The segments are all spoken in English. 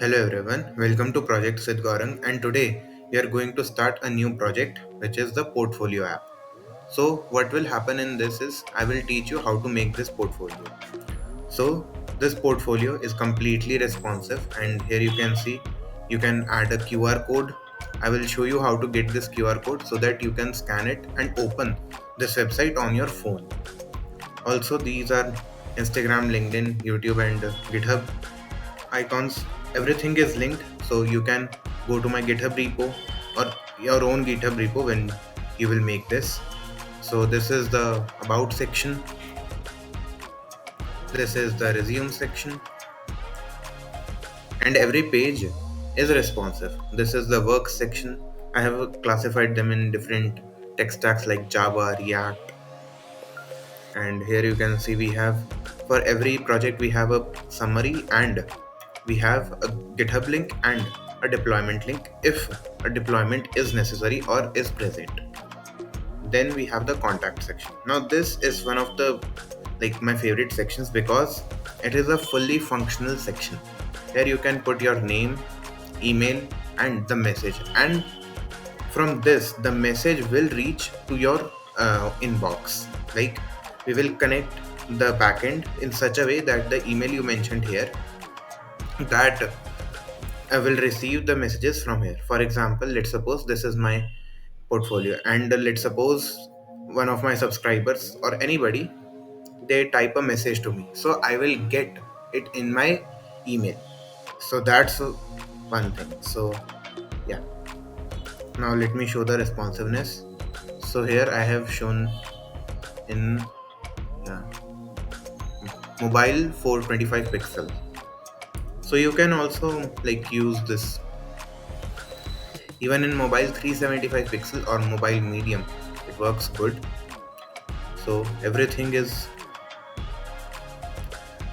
Hello everyone, welcome to Project with Gaurang, and today we are going to start a new project which is the portfolio app. So what will happen in this is I will teach you how to make this portfolio. So this portfolio is completely responsive, and here you can see you can add a QR code. I will show you how to get this QR code so that you can scan it and open this website on your phone. Also, these are Instagram, LinkedIn, YouTube, and GitHub icons. Everything is linked, so you can go to my GitHub repo or your own GitHub repo when you will make this. So this is the about section, this is the resume section, and every page is responsive. This is the work section. I have classified them in different tech stacks like Java, React, and here you can see we have for every project we have a summary, and we have a GitHub link and a deployment link if a deployment is necessary or is present. Then we have the contact section. Now this is one of the my favorite sections because it is a fully functional section. Here you can put your name, email, and the message, and from this the message will reach to your inbox. Like, we will connect the backend in such a way that the email you mentioned here, that I will receive the messages from here. For example, let's suppose this is my portfolio, and let's suppose one of my subscribers or anybody, they type a message to me, so I will get it in my email. So that's one thing. So yeah, now let me show the responsiveness. So here I have shown in, yeah, mobile 425 pixel. So you can also use this even in mobile 375 pixel or mobile medium. It works good. So everything is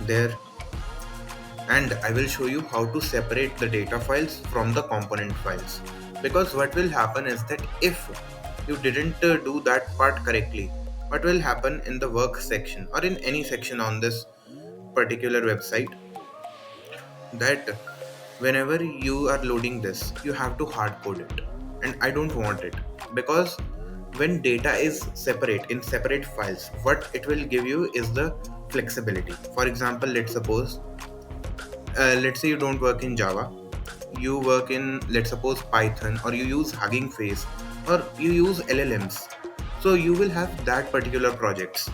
there, and I will show you how to separate the data files from the component files, because what will happen is that if you didn't do that part correctly, what will happen in the work section or in any section on this particular website, that whenever you are loading this you have to hard code it, and I don't want it, because when data is separate in separate files, what it will give you is the flexibility. For example, let's say you don't work in Java, you work in, let's suppose, Python, or you use Hugging Face, or you use LLMs. So you will have that particular projects.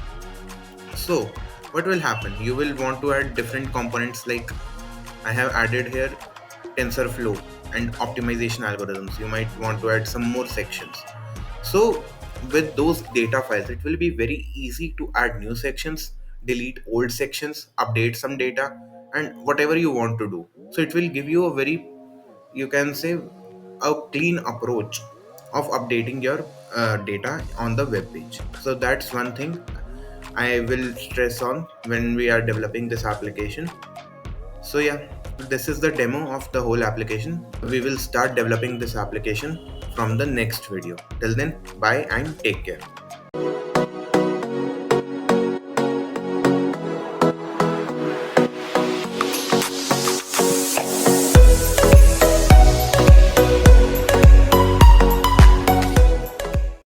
So what will happen, you will want to add different components. Like, I have added here TensorFlow and optimization algorithms. You might want to add some more sections. So with those data files, it will be very easy to add new sections, delete old sections, update some data, and whatever you want to do. So it will give you a very, you can say, a clean approach of updating your data on the web page. So that's one thing I will stress on when we are developing this application. So yeah, this is the demo of the whole application. We will start developing this application from the next video. Till then, bye and take care.